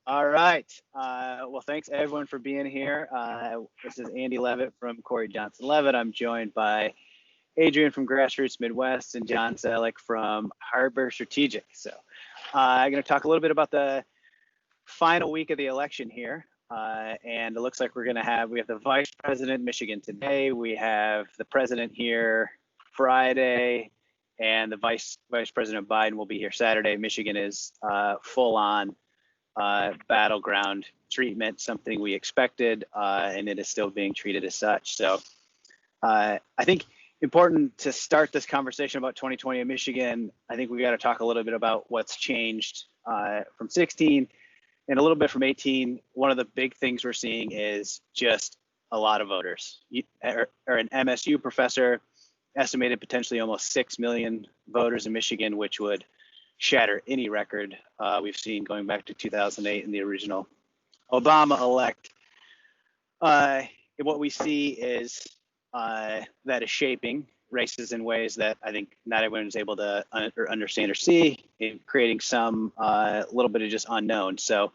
All right. Well, thanks everyone for being here. This is Andy Levitt from Corey Johnson Levitt. I'm joined by Adrian from Grassroots Midwest and John Sellek from Harbor Strategic. So I'm going to talk a little bit about the final week of the election here. And it looks like we have the vice president in Michigan today. We have the president here Friday, and the vice president Biden will be here Saturday. Michigan is full on battleground treatment, something we expected, and it is still being treated as such. So I think important to start this conversation about 2020 in Michigan, I think we got to talk a little bit about what's changed from 16 and a little bit from 18. One of the big things we're seeing is just a lot of voters. An MSU professor estimated potentially almost 6 million voters in Michigan, which would shatter any record we've seen going back to 2008 in the original Obama elect. What we see is that is shaping races in ways that I think not everyone is able to understand or see, in creating some little bit of just unknown. So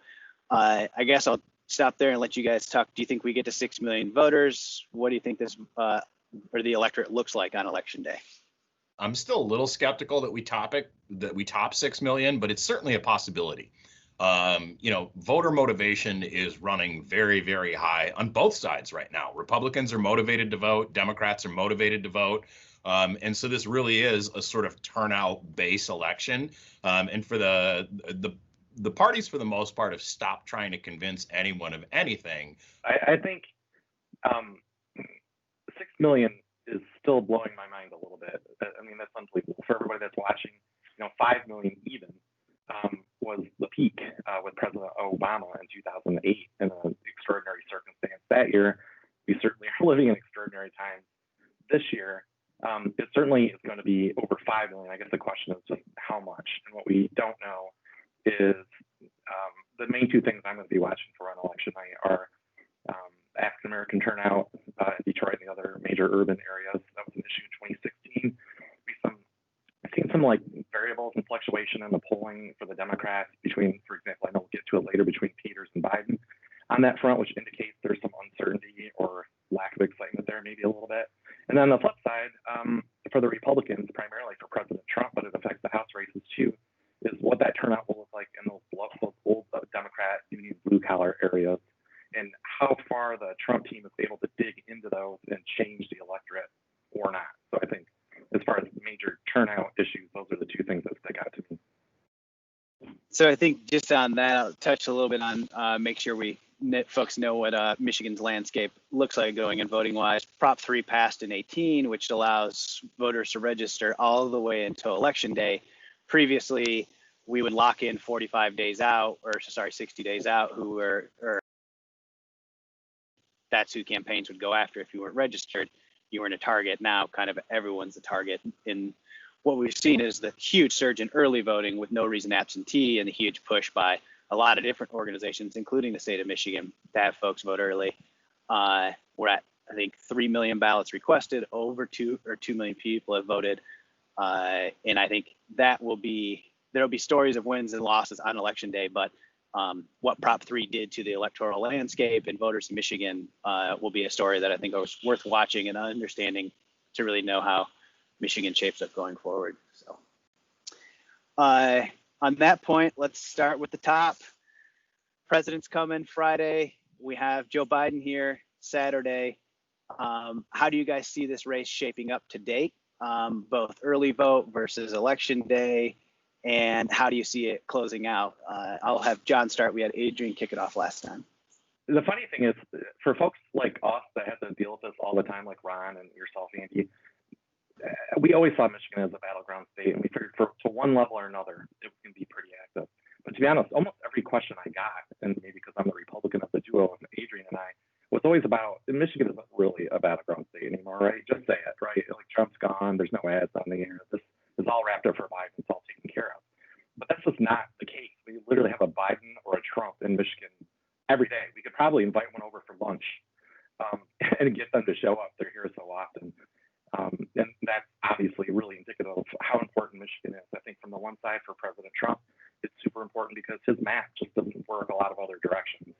I guess I'll stop there and let you guys talk. Do you think we get to 6 million voters? What do you think this or the electorate looks like on election day? I'm still a little skeptical that we top 6 million, but it's certainly a possibility. Voter motivation is running very, very high on both sides right now. Republicans are motivated to vote. Democrats are motivated to vote. And so this really is a sort of turnout base election. And for the parties, for the most part, have stopped trying to convince anyone of anything. I think 6 million is still blowing my mind a little bit. I mean, that's unbelievable for everybody that's watching. 5 million even was the peak with President Obama in 2008 in an extraordinary circumstance. That year, we certainly are living in extraordinary times. This year, it certainly is going to be over 5 million. I guess the question is just how much. And what we don't know is the main two things I'm going to be watching for on election night are African American turnout in Detroit and the other major urban areas. That was an issue in 2016. I've seen some like variables and fluctuation in the polling for the Democrats between, for example, I know we'll get to it later, between Peters and Biden on that front, which indicates there's some uncertainty or lack of excitement there, maybe a little bit. And then on the flip side, for the Republicans, primarily for President Trump, but it affects the House races too, is what that turnout will look like in those old Democrat, blue collar areas, and how far the Trump team is able to dig into those and change the electorate or not. So I think as far as major turnout issues, those are the two things that stick out to me. So I think just on that, I'll touch a little bit on make sure folks know what Michigan's landscape looks like going and voting wise. Prop 3 passed in 18, which allows voters to register all the way until election day. Previously, we would lock in 60 days out, that's who campaigns would go after. If you weren't registered, you weren't a target. Now kind of everyone's a target. And what we've seen is the huge surge in early voting with no reason absentee, and a huge push by a lot of different organizations, including the state of Michigan, to have folks vote early. We're at, I think, 3 million ballots requested, over 2 million people have voted. And I think there'll be stories of wins and losses on election day, but what Prop 3 did to the electoral landscape and voters in Michigan will be a story that I think is worth watching and understanding to really know how Michigan shapes up going forward. So on that point, let's start with the top. President's coming Friday. We have Joe Biden here Saturday. How do you guys see this race shaping up to date? Both early vote versus election day, and how do you see it closing out? I'll have John start. We had Adrian kick it off last time. The funny thing is, for folks like us that have to deal with this all the time, like Ron and yourself, Andy, we always saw Michigan as a battleground state, and we figured to one level or another, it can be pretty active. But to be honest, almost every question I got, and maybe because I'm the Republican of the duo, and Adrian and I, was always about, Michigan isn't really a battleground state anymore, right? Just say it, right? Like, Trump's gone, there's no ads on the air, this is all wrapped up for Biden, it's all taken care of. But that's just not the case. We literally have a Biden or a Trump in Michigan every day. We could probably invite one over for lunch and get them to show up. They're here so often. And that's obviously really indicative of how important Michigan is. I think from the one side, for President Trump, it's super important because his math just doesn't work a lot of other directions.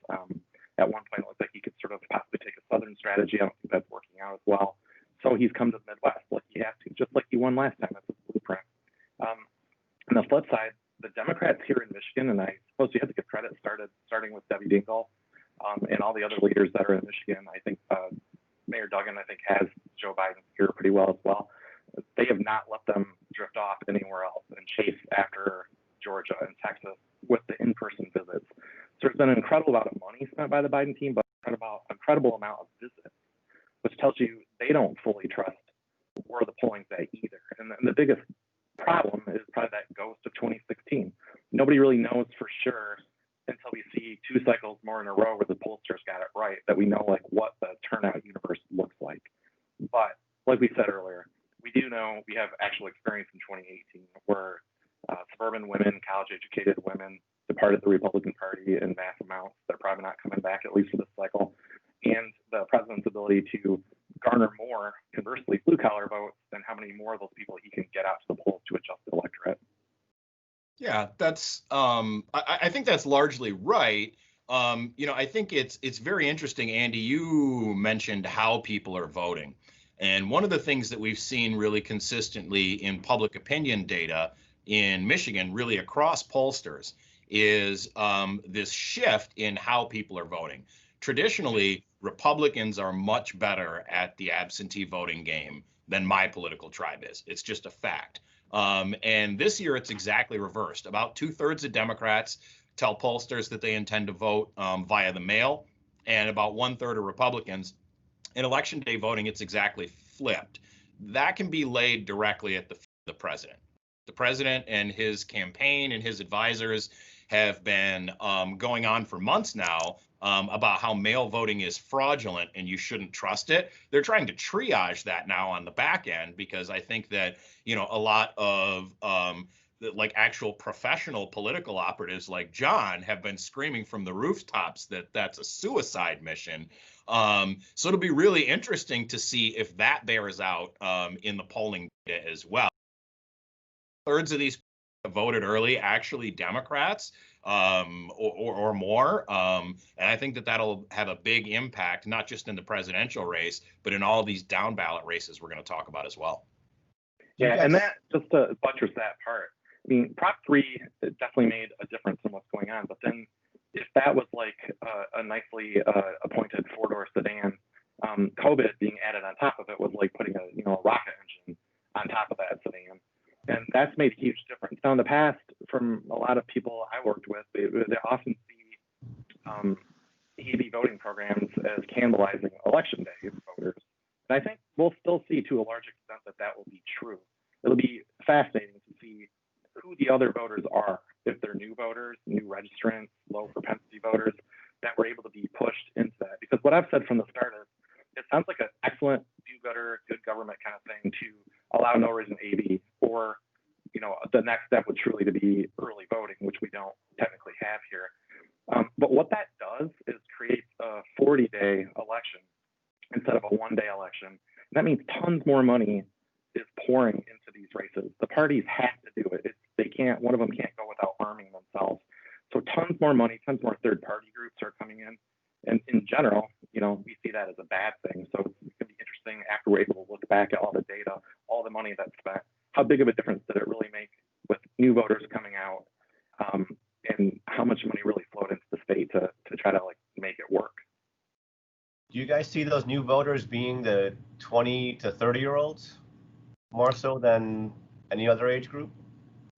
At one point, it looked like he could sort of possibly take a Southern strategy. I don't think that's working out as well. So he's come to the Midwest like he has to, just like he won last time. That's his blueprint. On the flip side, the Democrats here in Michigan, and I suppose you have to give credit starting with Debbie Dingell and all the other leaders that are in Michigan. I think Mayor Duggan, I think, has Joe Biden here pretty well as well. They have not let them drift off anywhere else and chase after Georgia and Texas with the in-person visits. So there's been an incredible amount of money spent by the Biden team, but an incredible amount of visits, which tells you they don't fully trust where the polling's at either. And the biggest problem is probably that ghost of 2016. Nobody really knows for sure until we see 2 cycles more in a row where the pollsters got it right, that we know like what the turnout universe looks like. But like we said earlier, we do know we have actual experience in 2018 where suburban women, college-educated women departed the Republican Party in mass amounts. They're probably not coming back, at least for this cycle. And the president's ability to garner more, conversely, blue-collar votes than how many more of those people he can get out to the polls to adjust the electorate. Yeah, that's I think that's largely right. I think it's very interesting, Andy. You mentioned how people are voting. And one of the things that we've seen really consistently in public opinion data in Michigan, really across pollsters, is this shift in how people are voting. Traditionally, Republicans are much better at the absentee voting game than my political tribe is. It's just a fact. And this year, it's exactly reversed. About 2/3 of Democrats tell pollsters that they intend to vote via the mail, and about 1/3 of Republicans. In election day voting, it's exactly flipped. That can be laid directly at the president. The president and his campaign and his advisors have been going on for months now about how mail voting is fraudulent and you shouldn't trust it. They're trying to triage that now on the back end because I think that, a lot of like actual professional political operatives like John have been screaming from the rooftops that that's a suicide mission. So it'll be really interesting to see if that bears out in the polling data as well. 2/3 of these voted early, actually Democrats or more. And I think that that'll have a big impact, not just in the presidential race, but in all these down ballot races we're going to talk about as well. Yeah, and that, just to buttress that part, I mean, Prop 3 definitely made a difference in what's going on. But then if that was like a nicely appointed 4-door sedan, COVID being added on top of it was like putting a rocket engine on top of that sedan. And that's made a huge difference. Now, in the past, from a lot of people I worked with, they often see EV voting programs as cannibalizing election day voters. And I think we'll still see to a large extent that will be true. It'll be fascinating to see who the other voters are, if they're new voters, new registrants, low propensity voters, that were able to be pushed into that. Because what I've said from the start is, it sounds like an excellent do-gooder, good government kind of thing to allow no reason AB, or the next step would truly to be early voting, which we don't technically have here. But what that does is create a 40-day election instead of a 1-day election. And that means tons more money is pouring into these races. The parties have to do it. One of them can't go without arming themselves. So tons more money, tons more third-party groups are coming in. And in general, we see that as a bad thing. So it's going to be interesting after we're able to look back at all the data, all the money that's spent. How big of a difference did it really make with new voters coming out, and how much money really flowed into the state to try to make it work? Do you guys see those new voters being the 20 to 30-year-olds more so than any other age group?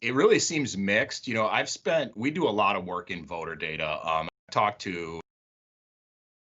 It really seems mixed. We do a lot of work in voter data. I talk to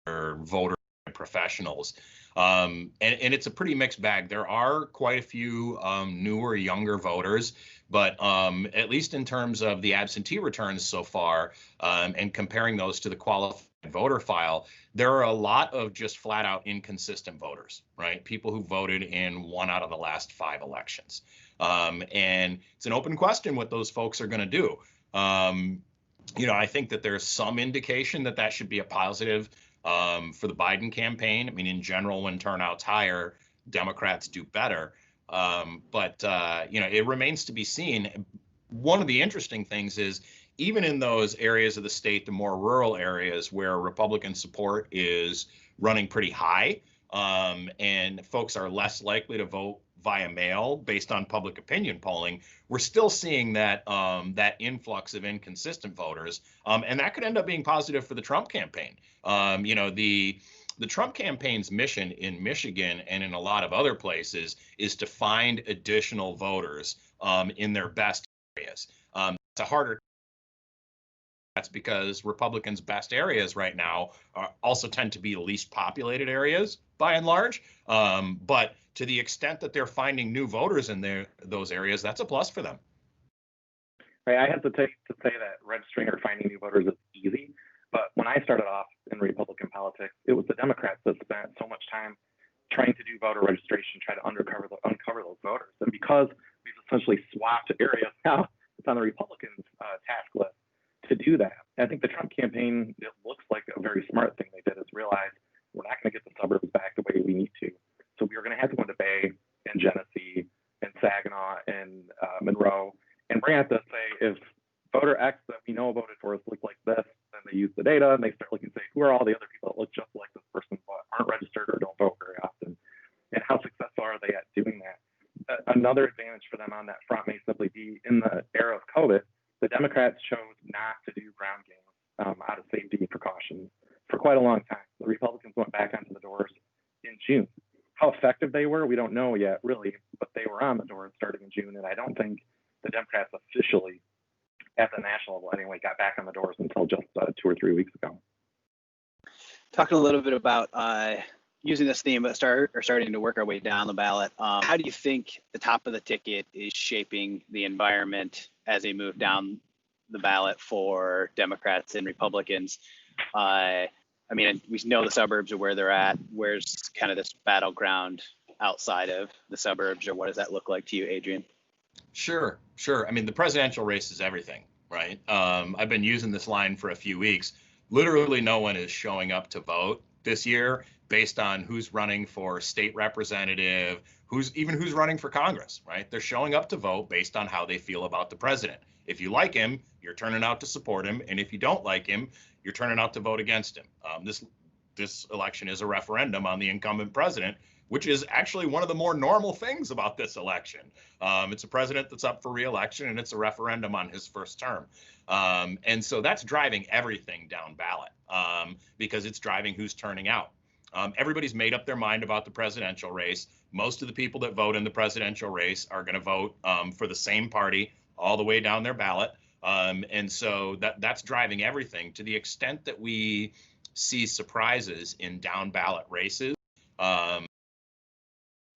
voter professionals. And it's a pretty mixed bag. There are quite a few newer, younger voters, but at least in terms of the absentee returns so far, and comparing those to the qualified voter file, there are a lot of just flat out inconsistent voters, right? People who voted in 1 out of the last 5 elections. And it's an open question what those folks are going to do. I think that there's some indication that should be a positive for the Biden campaign. I mean, in general, when turnout's higher, Democrats do better. But it remains to be seen. One of the interesting things is even in those areas of the state, the more rural areas where Republican support is running pretty high, and folks are less likely to vote via mail based on public opinion polling, we're still seeing that that influx of inconsistent voters, and that could end up being positive for the Trump campaign. The Trump campaign's mission in Michigan and in a lot of other places is to find additional voters in their best areas. It's a harder. That's because Republicans' best areas right now also tend to be the least populated areas by and large. But to the extent that they're finding new voters in those areas, that's a plus for them. Right. I hesitate to say that registering or finding new voters is easy, but when I started off in Republican politics, it was the Democrats that spent so much time trying to do voter registration, try to uncover those voters. And because we've essentially swapped areas now, it's on the Republicans' task list to do that. And I think the Trump campaign, it looks like a very smart thing they did is realize we're not going to get the suburbs back the way we need to. So we are going to have to go into Bay and Genesee and Saginaw and Monroe, and we're going to have to say if voter X that we know voted for us look like this, then they use the data and they start looking and say, who are all the other people that look just like this person but aren't registered or don't vote very often? And how successful are they at doing that? Another advantage for them on that front may simply be in the era of COVID, the Democrats chose not to do ground games out of safety precautions for quite a long time. The Republicans went back onto the doors in June. How effective they were, we don't know yet, really, but they were on the doors starting in June, and I don't think the Democrats officially, at the national level anyway, got back on the doors until just 2 or 3 weeks ago. Talking a little bit about using this theme, but starting to work our way down the ballot. How do you think the top of the ticket is shaping the environment as they move down the ballot for Democrats and Republicans? I mean, we know the suburbs are where they're at. Where's kind of this battleground outside of the suburbs, or what does that look like to you, Adrian? Sure. I mean, the presidential race is everything, right? I've been using this line for a few weeks. Literally no one is showing up to vote this year based on who's running for state representative, who's running for Congress, right? They're showing up to vote based on how they feel about the president. If you like him, you're turning out to support him. And if you don't like him, you're turning out to vote against him. This election is a referendum on the incumbent president, which is actually one of the more normal things about this election. It's a president that's up for re-election, and it's a referendum on his first term. And so that's driving everything down ballot because it's driving who's turning out. Everybody's made up their mind about the presidential race. Most of the people that vote in the presidential race are going to vote for the same party all the way down their ballot. And so that's driving everything to the extent that we see surprises in down ballot races,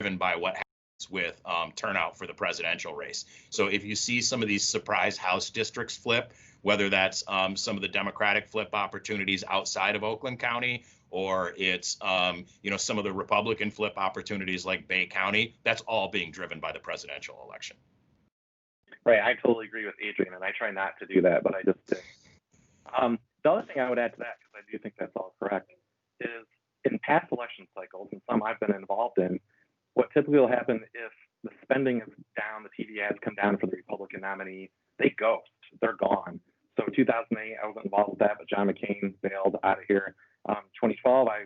driven by what happens with turnout for the presidential race. So if you see some of these surprise House districts flip, whether that's some of the Democratic flip opportunities outside of Oakland County, or it's some of the Republican flip opportunities like Bay County, that's all being driven by the presidential election. Right, I totally agree with Adrian, and I try not to do that, but I just did. The other thing I would add to that, because I do think that's all correct, is in past election cycles, and some I've been involved in, what typically will happen if the spending is down, the TV ads come down for the Republican nominee, they ghost, they're gone. So 2008, I wasn't involved with that, but John McCain bailed out of here. 2012, I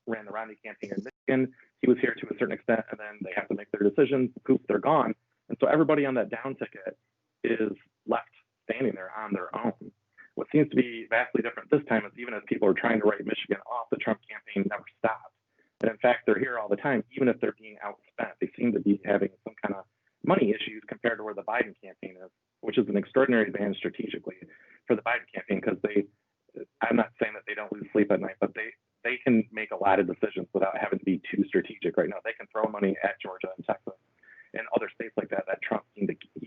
ran the Romney campaign in Michigan. He was here to a certain extent, and then they have to make their decisions. Poof, they're gone. And so everybody on that down ticket is left standing there on their own. What seems to be vastly different this time is even as people are trying to write Michigan off, the Trump campaign never stopped. And in fact, they're here all the time, even if they're being outspent. They seem to be having some kind of money issues compared to where the Biden campaign is, which is an extraordinary advantage strategically for the Biden campaign because I'm not saying that they don't lose sleep at night, but they can make a lot of decisions without having to be too strategic right now. They can throw money at Georgia and Texas and other states like that Trump he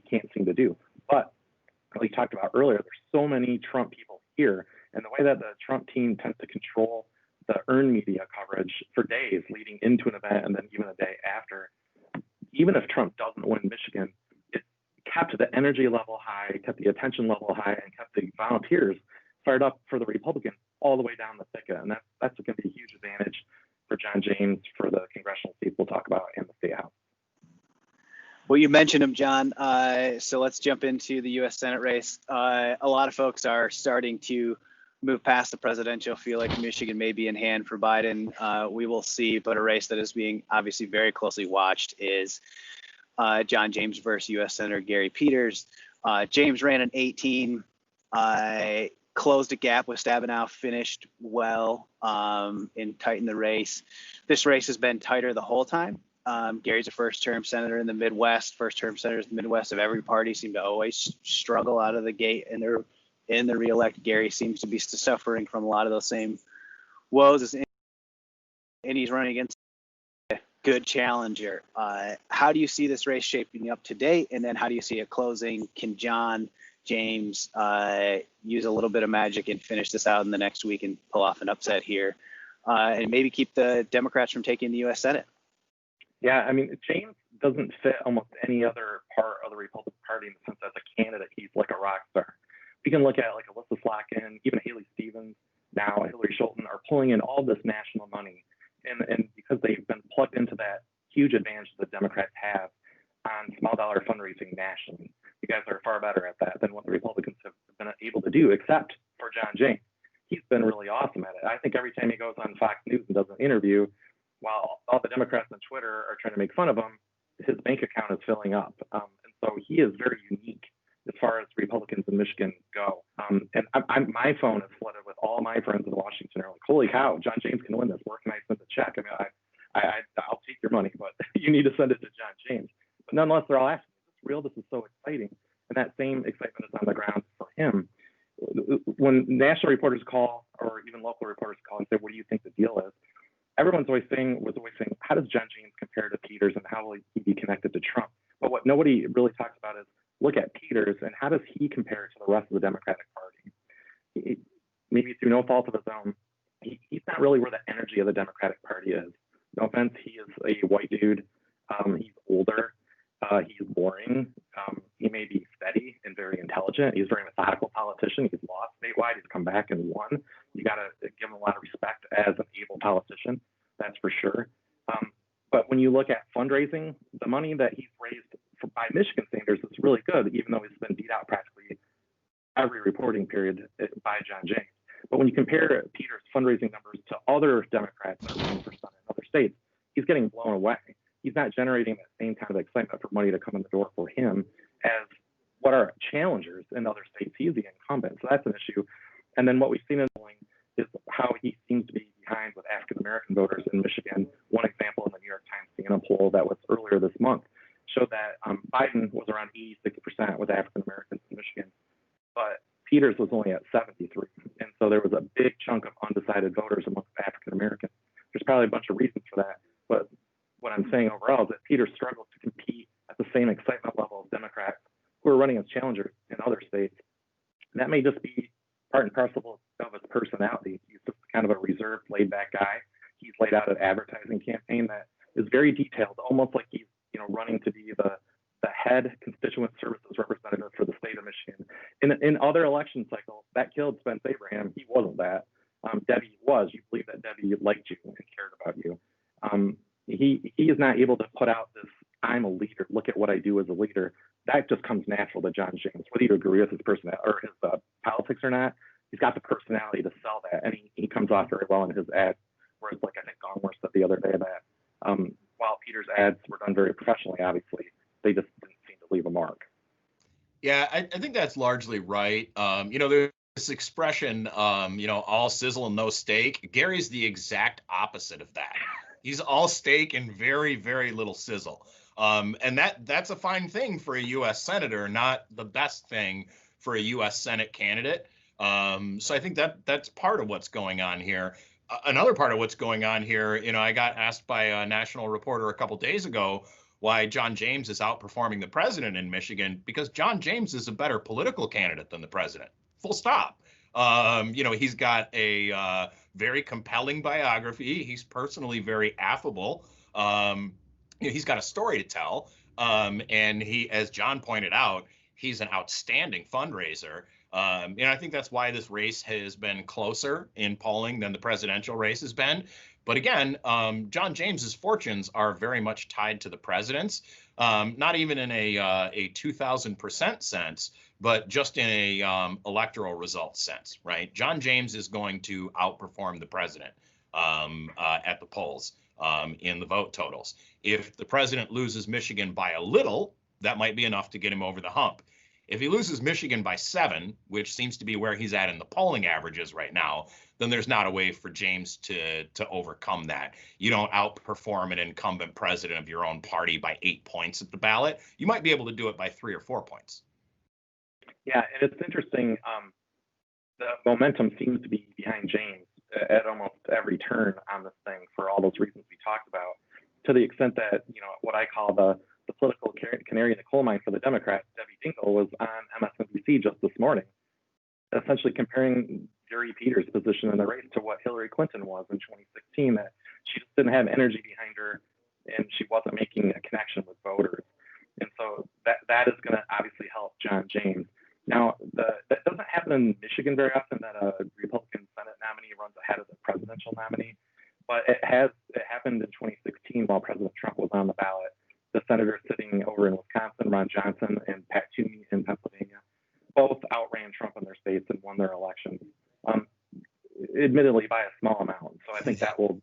can't seem to do. But like we talked about earlier, there's so many Trump people here, and the way that the Trump team tends to control the earned media coverage for days leading into an event and then even a day after, even if Trump doesn't win Michigan, it kept the energy level high, kept the attention level high, and kept the volunteers fired up for the Republicans all the way down the ticket. And that's going to be a huge advantage for John James for the congressional seats we'll talk about in the state house. Well, you mentioned him, John. So let's jump into the U.S. Senate race. A lot of folks are starting to move past the presidential. Feel like Michigan may be in hand for Biden. We will see. But a race that is being obviously very closely watched is John James versus U.S. Senator Gary Peters. James ran an 18, closed a gap with Stabenow, finished well and tightened the race. This race has been tighter the whole time. Gary's a first-term senator in the Midwest. First-term senators in the Midwest of every party seem to always struggle out of the gate, and they're in the reelect. Gary seems to be suffering from a lot of those same woes, and he's running against a good challenger. How do you see this race shaping up to date, and then how do you see it closing? Can John James use a little bit of magic and finish this out in the next week and pull off an upset here, and maybe keep the Democrats from taking the U.S. Senate? Yeah, I mean, James doesn't fit almost any other part of the Republican Party in the sense that as a candidate, he's like a rock star. We can look at like Alyssa Slotkin, even Haley Stevens, now Hillary Schulten are pulling in all this national money. And because they've been plugged into that huge advantage that the Democrats have on small dollar fundraising nationally. You guys are far better at that than what the Republicans have been able to do, except for John James. He's been really awesome at it. I think every time he goes on Fox News and does an interview, while all the Democrats on Twitter are trying to make fun of him, his bank account is filling up. And so he is very unique as far as Republicans in Michigan go. And my phone is flooded with all my friends in Washington are like, holy cow, John James can win this. Where can I send the check? I mean, I'll take your money, but you need to send it to John James. But nonetheless, they're all asking, is this real? This is so exciting. And that same excitement is on the ground for him. When national reporters call, or even local reporters call and say, what do you think the deal is? Everyone's always saying, how does John James compare to Peters and how will he be connected to Trump? But what nobody really talks about is look at Peters and how does he compare to the rest of the Democratic Party? Maybe through no fault of his own, he's not really where the energy of the Democratic Party is. No offense, he is a white dude. He's older. He's boring. He may be steady and very intelligent. He's a very methodical politician. He's lost statewide. He's come back and won. You got to give him a lot of respect as an able politician. That's for sure. But when you look at fundraising, the money that he's raised by Michigan standards is really good, even though he's been beat out practically every reporting period by John James. But when you compare Peters' fundraising numbers to other Democrats that are running for Senate in other states, he's getting blown away. He's not generating that same kind of excitement for money to come in the door for him as what are challengers in other states. He's the incumbent, so that's an issue. And then what we've seen in polling is how he seems to be behind with African-American voters in Michigan. One example in the New York Times CNN poll that was earlier this month showed that Biden was around 86% with African-Americans in Michigan, but Peters was only at 73. And so there was a big chunk of undecided voters amongst African-Americans. There's probably a bunch of reasons for that, but what I'm saying overall is that Peters struggles to compete at the same excitement level of Democrats who are running as challengers in other states. And that may just be part and parcel of his personality. He's just kind of a reserved, laid-back guy. He's laid out an advertising campaign that is very detailed, almost like he's running to be the head constituent services representative for the state of Michigan. In other election cycles, that killed Spence Abraham. He wasn't that. Debbie was. You believe that Debbie liked you and cared about you. He is not able to put out this, I'm a leader, look at what I do as a leader. That just comes natural to John James, whether you agree with his personality or his politics or not. He's got the personality to sell that, and he comes off very well in his ads. Whereas, like I think Gongwer said the other day, that while Peters' ads were done very professionally, obviously, they just didn't seem to leave a mark. Yeah, I think that's largely right. There's this expression, all sizzle and no steak. Gary's the exact opposite of that. He's all steak and very, very little sizzle. And that's a fine thing for a U.S. senator, not the best thing for a U.S. Senate candidate. So I think that's part of what's going on here. Another part of what's going on here, I got asked by a national reporter a couple days ago why John James is outperforming the president in Michigan, because John James is a better political candidate than the president. Full stop. He's got a very compelling biography. He's personally very affable. He's got a story to tell. And he, as John pointed out, he's an outstanding fundraiser. I think that's why this race has been closer in polling than the presidential race has been, But again, John James's fortunes are very much tied to the president's, not even in a 2,000% sense, but just in a electoral results sense, right? John James is going to outperform the president at the polls in the vote totals. If the president loses Michigan by a little, that might be enough to get him over the hump. If he loses Michigan by 7, which seems to be where he's at in the polling averages right now, then there's not a way for James to overcome that. You don't outperform an incumbent president of your own party by 8 points at the ballot. You might be able to do it by 3 or 4 points. Yeah, and it's interesting. The momentum seems to be behind James at almost every turn on this thing for all those reasons we talked about, to the extent that, what I call the political canary in the coal mine for the Democrats, Debbie Dingell, was on MSNBC just this morning, essentially comparing Gary Peters' position in the race to what Hillary Clinton was in 2016, that she just didn't have energy behind her and she wasn't making a connection with voters. And so that is going to obviously help John James. Now, that doesn't happen in Michigan very often, that a Republican Senate nominee runs ahead of the presidential nominee, but it happened in 2016 while President Trump was on the ballot. The senators sitting over in Wisconsin, Ron Johnson and Pat Toomey in Pennsylvania, both outran Trump in their states and won their elections, admittedly by a small amount. So I think that will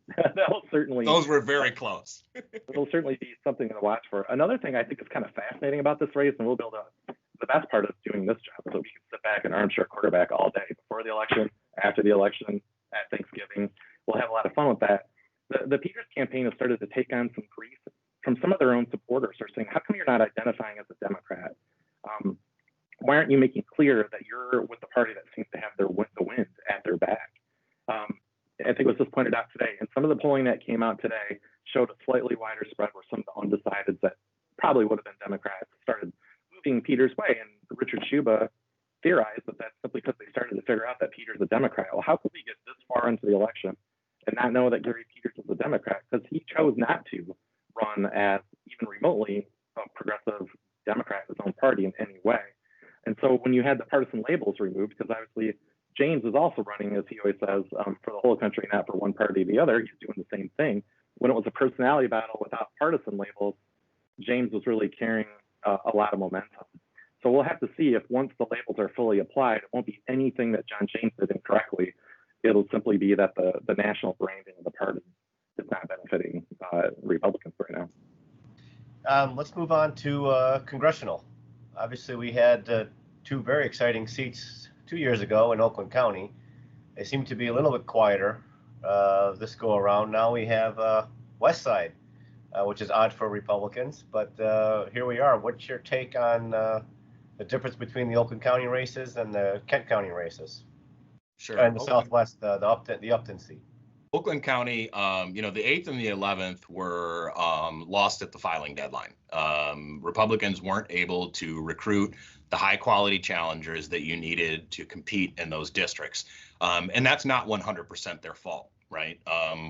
certainly. Those were very close. It'll certainly be something to watch for. Another thing I think is kind of fascinating about this race, and we'll build up. The best part of doing this job is that we can sit back and armchair quarterback all day, before the election, after the election, at Thanksgiving. We'll have a lot of fun with that. The Peters campaign has started to take on some grief from some of their own supporters. Are saying, how come you're not identifying as a Democrat? Why aren't you making clear that you're with the party that seems to have the wind at their back? I think it was just pointed out today, and some of the polling that came out today showed a slightly wider spread where some of the undecideds that probably would have been Democrats started moving Peters' way. And Richard Schuba theorized that that's simply because they started to figure out that Peters is a Democrat. Well, how could we get this far into the election and not know that Gary Peters is a Democrat? Because he chose not to run as even remotely a progressive Democrat in his own party in any way. And so when you had the partisan labels removed, because obviously James is also running, as he always says, for the whole country, not for one party or the other. He's doing the same thing. When it was a personality battle without partisan labels, James was really carrying a lot of momentum. So we'll have to see if once the labels are fully applied, it won't be anything that John James did incorrectly. It'll simply be that the national branding of the party is not benefiting Republicans right now. Let's move on to congressional. Obviously, we had 2 very exciting seats 2 years ago in Oakland County. They seem to be a little bit quieter this go around. Now we have West Side, which is odd for Republicans, but here we are. What's your take on the difference between the Oakland County races and the Kent County races? Sure. And the Southwest, the Upton seat. Oakland County, the 8th and the 11th were lost at the filing deadline. Republicans weren't able to recruit the high quality challengers that you needed to compete in those districts. And that's not 100% their fault, right?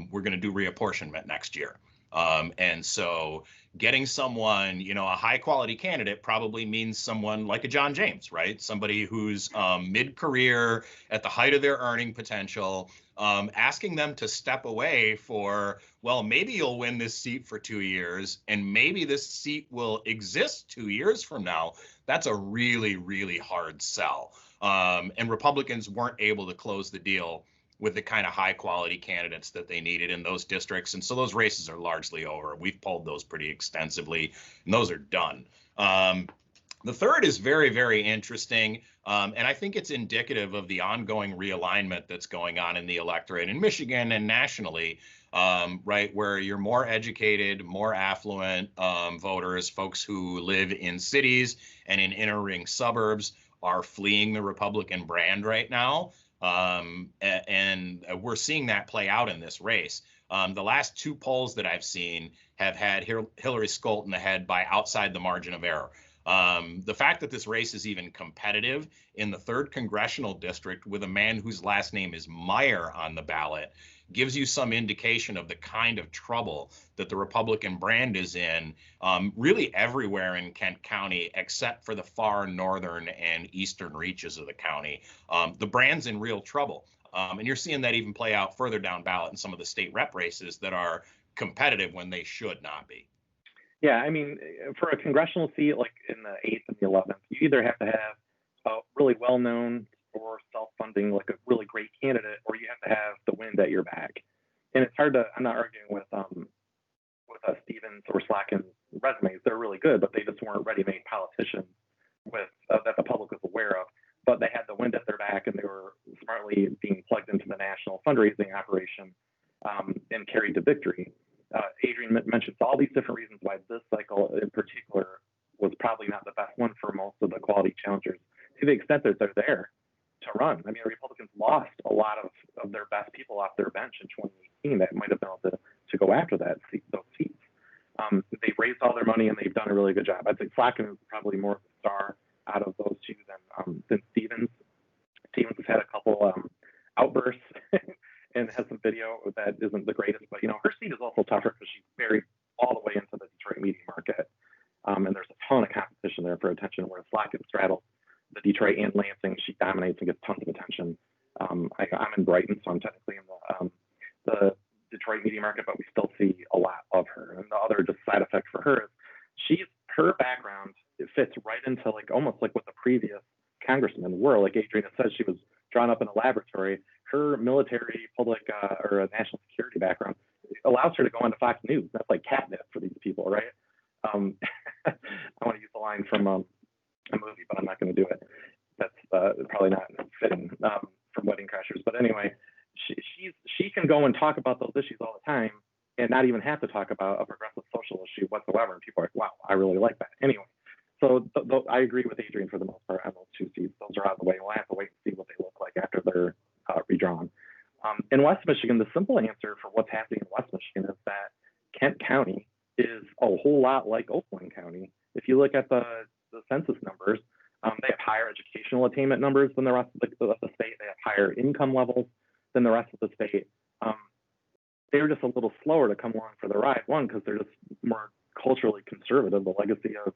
We're going to do reapportionment next year. And so getting someone, a high quality candidate probably means someone like a John James, right? Somebody who's mid-career at the height of their earning potential, asking them to step away for, well, maybe you'll win this seat for 2 years and maybe this seat will exist 2 years from now. That's a really, really hard sell. And Republicans weren't able to close the deal with the kind of high quality candidates that they needed in those districts. And so those races are largely over. We've polled those pretty extensively, and those are done. The third is very, very interesting. And I think it's indicative of the ongoing realignment that's going on in the electorate in Michigan and nationally, right, where you're more educated, more affluent voters, folks who live in cities and in inner ring suburbs are fleeing the Republican brand right now. And we're seeing that play out in this race. The last 2 polls that I've seen have had Hillary Scholten ahead by outside the margin of error. The fact that this race is even competitive in the 3rd congressional district with a man whose last name is Meyer on the ballot gives you some indication of the kind of trouble that the Republican brand is in, really everywhere in Kent County, except for the far northern and eastern reaches of the county. The brand's in real trouble. And you're seeing that even play out further down ballot in some of the state rep races that are competitive when they should not be. Yeah, I mean, for a congressional seat like in the 8th and the 11th, you either have to have a really well-known or self-funding, like a really great candidate, or you have to have the wind at your back. And it's hard to. I'm not arguing with Stevens or Slacken's resumes. They're really good, but they just weren't ready-made politicians with that the public was aware of. But they had the wind at their back, and they were smartly being plugged into the national fundraising operation and carried to victory. Adrian mentions all these different reasons why this cycle in particular was probably not the best one for most of the quality challengers, to the extent that they're there to run. I mean, the Republicans lost a lot of their best people off their bench in 2018 that might have been able to go after those seats. They've raised all their money and they've done a really good job. I'd say Slacken is probably more of a star out of those two than Stevens. Stevens has had a couple outbursts and has some video that isn't the greatest, but her seat is also tougher because she's buried all the way into the Detroit media market, and there's a ton of competition there for attention. Where Slacken straddles the Detroit and Lansing, she dominates and gets tons of attention. I'm in Brighton, so I'm technically in the Detroit media market, but we still see a lot of her. And the other just side effect for her is her background, it fits right into almost like what the previous congressmen were. Like Adrian says, she was drawn up in a laboratory. Her military, public, or a national security background allows her to go onto Fox News. That's like catnip for these people, right? I want to use a line from a movie, but I'm not going to do it. That's probably not fitting from Wedding Crashers. But anyway, she can go and talk about those issues all the time and not even have to talk about a progressive social issue whatsoever. And people are like, wow, I really like that. Anyway, so I agree with Adrian for the most part on those two seats. Those are out of the way. We'll have to wait and see what they look like after they're redrawn. In West Michigan, the simple answer for what's happening in West Michigan is that Kent County is a whole lot like Oakland County. If you look at the census numbers, they have higher educational attainment numbers than the rest of the state. They have higher income levels than the rest of the state. They're just a little slower to come along for the ride. One, because they're just more culturally conservative. The legacy of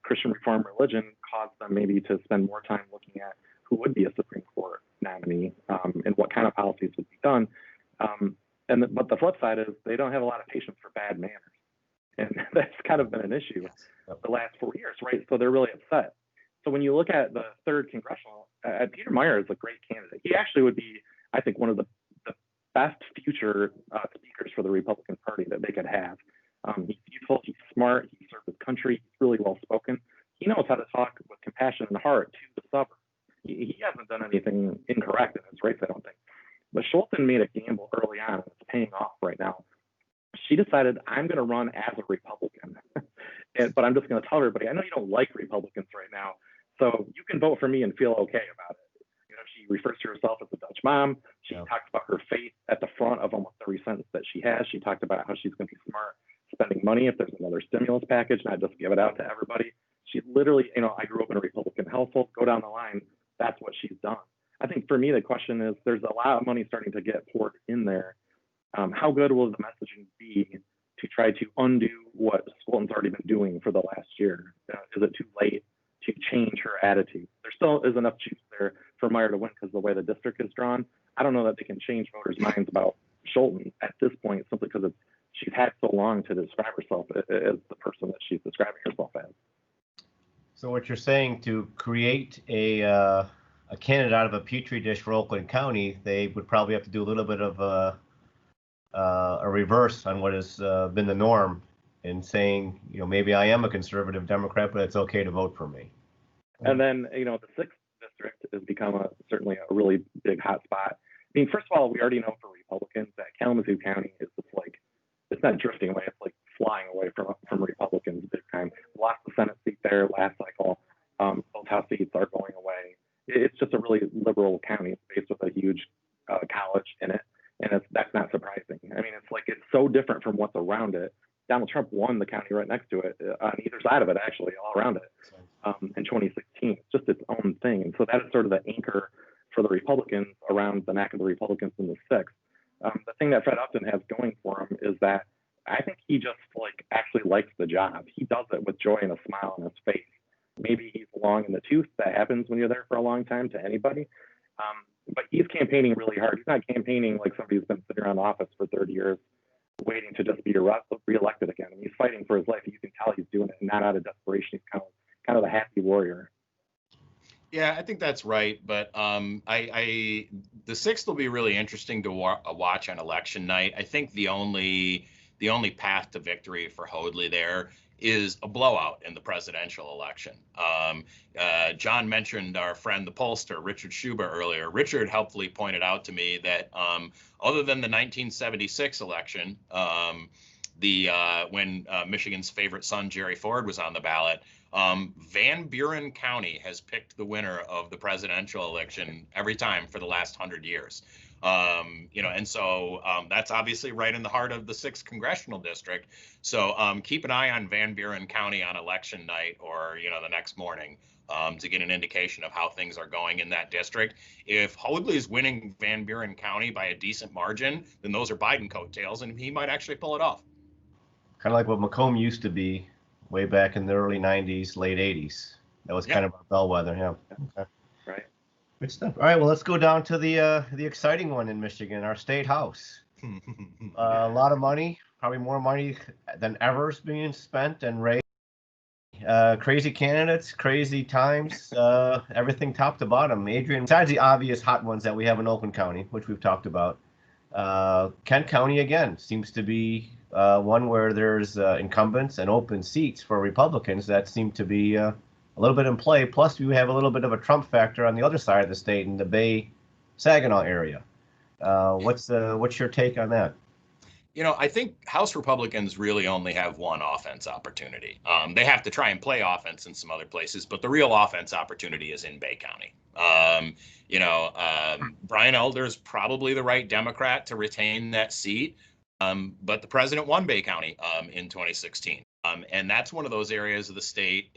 Christian Reform religion caused them maybe to spend more time looking at who would be a Supreme Court nominee and what kind of policies would be done. But the flip side is they don't have a lot of patience for bad manners. And that's kind of been an issue the last 4 years, right? So they're really upset. So when you look at the 3rd congressional, Peter Meyer is a great candidate. He actually would be, I think, one of the best future speakers for the Republican Party that they could have. He's youthful, he's smart, he served his country, he's really well spoken. He knows how to talk with compassion and heart to the suburbs. He hasn't done anything incorrect in his race, I don't think. But Schulten made a gamble early on, and it's paying off right now. She decided, I'm going to run as a Republican, but I'm just going to tell everybody, I know you don't like Republicans right now, so you can vote for me and feel okay about it. She refers to herself as a Dutch mom. She talks about her faith at the front of almost every sentence that she has. She talked about how she's going to be smart spending money if there's another stimulus package, not just give it out to everybody. She literally, I grew up in a Republican household. Go down the line, that's what she's done. I think for me, the question is, there's a lot of money starting to get poured in there. How good will the messaging be to try to undo what Schulten's already been doing for the last year? Is it too late to change her attitude? There still is enough juice there for Meyer to win because the way the district is drawn. I don't know that they can change voters' minds about Schulten at this point, simply because she's had so long to describe herself as the person that she's describing herself as. So what you're saying, to create a candidate out of a petri dish for Oakland County, they would probably have to do a little bit of a reverse on what has been the norm in saying, maybe I am a conservative Democrat, but it's okay to vote for me. And then, the 6th district has become certainly a really big hot spot. I mean, first of all, we already know for Republicans that Kalamazoo County is just it's not drifting away, it's like flying away from Republicans big time. Lost the Senate seat there last cycle. Both House seats are going away. It's just a really liberal county. It's based with a huge college in it. And that's not surprising. I mean, it's so different from what's around it. Donald Trump won the county right next to it, on either side of it, actually, all around it, in 2016. It's just its own thing. And so that is sort of the anchor for the Republicans around the neck of the Republicans in the 6th. The thing that Fred Upton has going for him is that I think he just actually likes the job. He does it with joy and a smile on his face. Maybe he's long in the tooth. That happens when you're there for a long time to anybody. but he's campaigning really hard. He's not campaigning like somebody who's been sitting around the office for 30 years waiting to just be reelected again. And he's fighting for his life. You can tell he's doing it not out of desperation. He's kind of a happy warrior. Yeah, I think that's right. But the 6th will be really interesting to watch on election night. I think the only path to victory for Hoadley there is a blowout in the presidential election. John mentioned our friend, the pollster, Richard Schuber, earlier. Richard helpfully pointed out to me that other than the 1976 election, when Michigan's favorite son, Jerry Ford, was on the ballot, Van Buren County has picked the winner of the presidential election every time for the last 100 years. And so that's obviously right in the heart of the 6th congressional district. So keep an eye on Van Buren County on election night or, the next morning to get an indication of how things are going in that district. If Hoadley is winning Van Buren County by a decent margin, then those are Biden coattails, and he might actually pull it off. Kind of like what Macomb used to be way back in the early 90s, late 80s. That was kind of a bellwether, yeah. Okay. Right. Good stuff. All right, well, let's go down to the exciting one in Michigan, our state house. A lot of money, probably more money than ever is being spent and raised. Crazy candidates, crazy times, everything top to bottom. Adrian, besides the obvious hot ones that we have in Oakland County, which we've talked about, Kent County, again, seems to be one where there's incumbents and open seats for Republicans that seem to be a little bit in play. Plus, we have a little bit of a Trump factor on the other side of the state in the Bay Saginaw area. What's your take on that? I think House Republicans really only have one offense opportunity. They have to try and play offense in some other places, but the real offense opportunity is in Bay County. Brian Elder's probably the right Democrat to retain that seat, but the president won Bay County in 2016. And that's one of those areas of the state,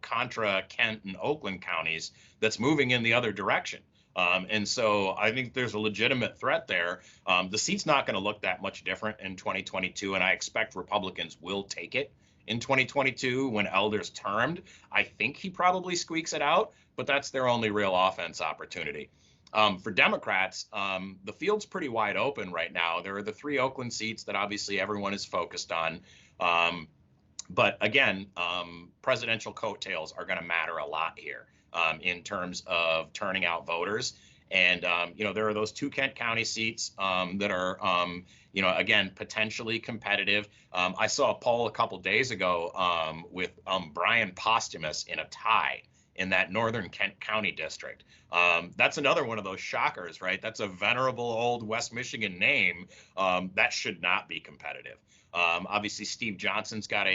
contra Kent and Oakland counties, that's moving in the other direction. And so I think there's a legitimate threat there. The seat's not going to look that much different in 2022, and I expect Republicans will take it in 2022 when Elder's termed. I think he probably squeaks it out, but that's their only real offense opportunity. For Democrats, the field's pretty wide open right now. There are the 3 Oakland seats that obviously everyone is focused on. But again, presidential coattails are going to matter a lot here. In terms of turning out voters. And, there are those 2 Kent County seats that are, again, potentially competitive. I saw a poll a couple days ago with Brian Posthumus in a tie in that northern Kent County district. That's another one of those shockers, right? That's a venerable old West Michigan name that should not be competitive. Obviously, Steve Johnson's got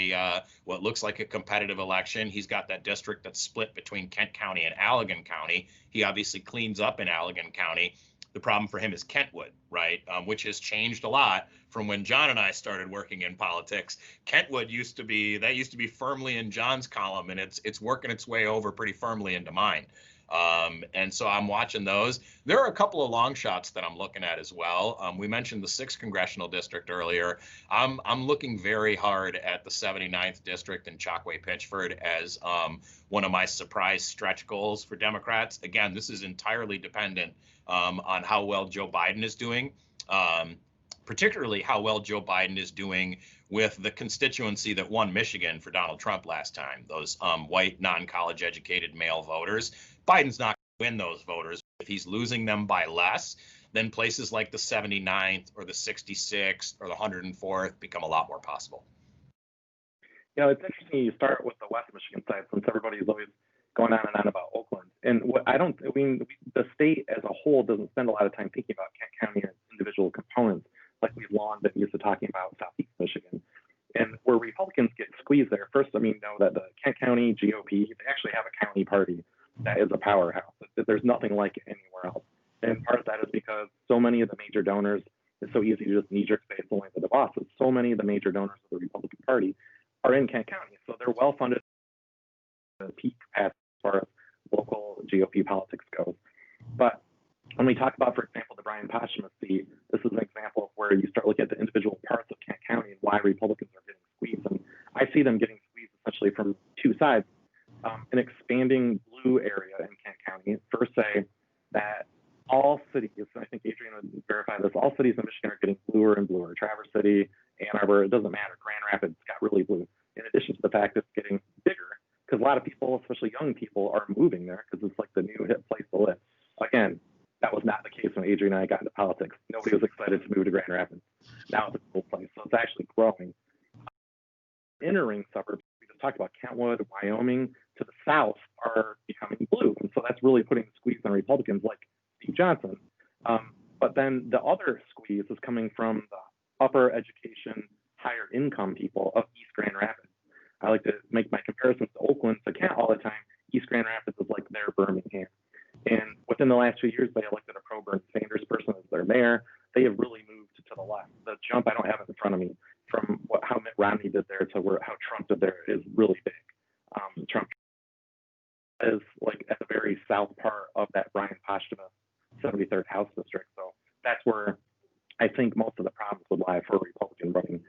what looks like a competitive election. He's got that district that's split between Kent County and Allegan County. He obviously cleans up in Allegan County. The problem for him is Kentwood, right? Which has changed a lot from when John and I started working in politics. Kentwood used to be firmly in John's column, and it's working its way over pretty firmly into mine. And so I'm watching those. There are a couple of long shots that I'm looking at as well. We mentioned the 6th congressional district earlier. I'm looking very hard at the 79th district in Chocoway-Pitchford as one of my surprise stretch goals for Democrats. Again, this is entirely dependent on how well Joe Biden is doing, particularly how well Joe Biden is doing with the constituency that won Michigan for Donald Trump last time, those white, non-college educated male voters. Biden's not going to win those voters. If he's losing them by less, then places like the 79th or the 66th or the 104th become a lot more possible. It's interesting you start with the West Michigan side, since everybody's always going on and on about Oakland. And the state as a whole doesn't spend a lot of time thinking about Kent County and individual components like we've long been used to talking about Southeast Michigan. And where Republicans get squeezed there, first, know that the Kent County GOP, they actually have a county party that is a powerhouse. There's nothing like it anywhere else. And part of that is because so many of the major donors, it's so easy to just knee-jerk say it's only the bosses. So many of the major donors of the Republican Party are in Kent County. So they're well-funded at the peak as far as local GOP politics goes. But when we talk about, for example, the Brian Posthumus seat, this is an example of where you start looking at the individual parts of Kent County and why Republicans are getting squeezed. And I see them getting squeezed essentially from 2 sides. An expanding blue area in Kent County. First, say that all and I think Adrian would verify this, all cities in Michigan are getting bluer and bluer. Traverse City, Ann Arbor, it doesn't matter. Grand Rapids got really blue. In addition to the fact it's getting bigger, because a lot of people, especially young people, are moving there because it's like the new hip place to live. Again, that was not the case when Adrian and I got into politics. Nobody was excited to move to Grand Rapids. Now it's a cool place, so it's actually growing. Inner ring suburbs, we just talked about Kentwood, Wyoming, to the south are becoming blue. And so that's really putting the squeeze on Republicans like Steve Johnson. But then the other squeeze is coming from the upper education, higher income people of East Grand Rapids. I like to make my comparisons to Oakland, to Kent all the time. East Grand Rapids is like their Birmingham. And within the last 2 years, they elected a pro-Bernie Sanders person as their mayor. They have really moved to the left. The jump, I don't have it in front of me, from how Mitt Romney did there to how Trump did there is really big. Trump is like at the very south part of that Brian Posthumous 73rd House District. So that's where I think most of the problems would lie for a Republican running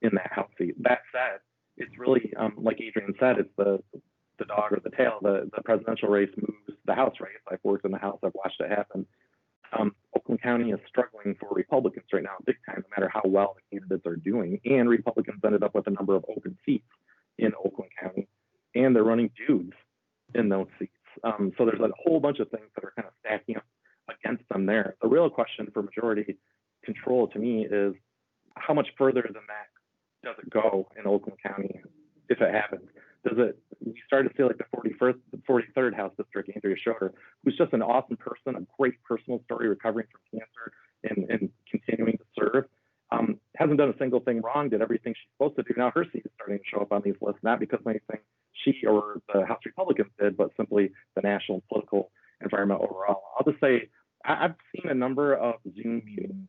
in that House seat. That said, it's really, like Adrian said, it's the dog or the tail. The presidential race moves the House race. I've worked in the House. I've watched it happen. Oakland County is struggling for Republicans right now, big time, no matter how well the candidates are doing. And Republicans ended up with a number of open seats in Oakland County, and they're running dudes in those seats. So there's a whole bunch of things that are kind of stacking up against them there. The real question for majority control to me is how much further than that does it go in Oakland County if it happens? We started to see like the 43rd House District, Andrea Schroeder, who's just an awesome person, a great personal story, recovering from cancer and continuing to serve. Hasn't done a single thing wrong, did everything she's supposed to do. Now her seat is starting to show up on these lists, not because of anything she or the House Republicans did, but simply the national political environment overall. I'll just say I've seen a number of Zoom meetings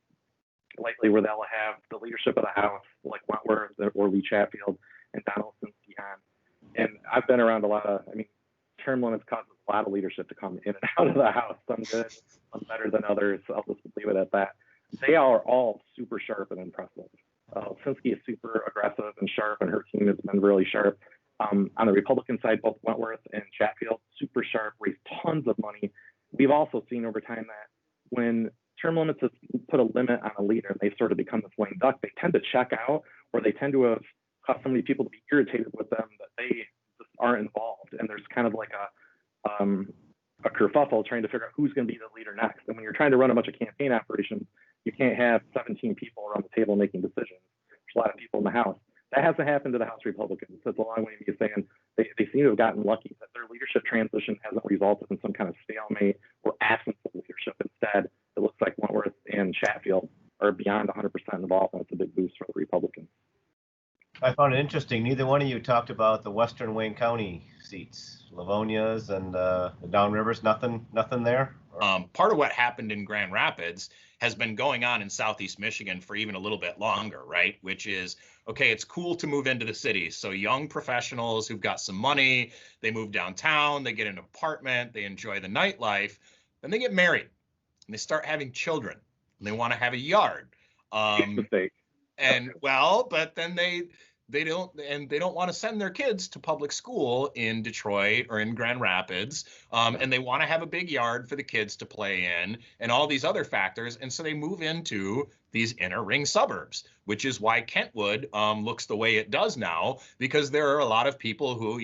lately where they'll have the leadership of the House, like Wentworth or Lee Chatfield and Donald Sinsky on. And I've been around a lot of, term limits causes a lot of leadership to come in and out of the House. Some good, some better than others. So I'll just leave it at that. They are all super sharp and impressive. Sinsky is super aggressive and sharp, and her team has been really sharp. On the Republican side, both Wentworth and Chatfield, super sharp, raised tons of money. We've also seen over time that when term limits have put a limit on a leader and they sort of become this lame duck, they tend to check out, or they tend to have caused so many people to be irritated with them that they just aren't involved. And there's kind of like a kerfuffle trying to figure out who's going to be the leader next. And when you're trying to run a bunch of campaign operations, you can't have 17 people around the table making decisions. There's a lot of people in the House. That hasn't happened to the House Republicans. That's a long way of me saying they seem to have gotten lucky that their leadership transition hasn't resulted in some kind of stalemate or absence of leadership. Instead, it looks like Wentworth and Chatfield are beyond 100% involved, and it's a big boost for the Republicans. I found it interesting. Neither one of you talked about the Western Wayne County seats, Livonia's and the Downrivers. Nothing there. Part of what happened in Grand Rapids has been going on in Southeast Michigan for even a little bit longer, right? Which is, okay, it's cool to move into the cities. So young professionals who've got some money, they move downtown, they get an apartment, they enjoy the nightlife, then they get married and they start having children and they want to have a yard. And well, but then they don't want to send their kids to public school in Detroit or in Grand Rapids, and they want to have a big yard for the kids to play in and all these other factors. And so they move into these inner ring suburbs, which is why Kentwood looks the way it does now, because there are a lot of people who,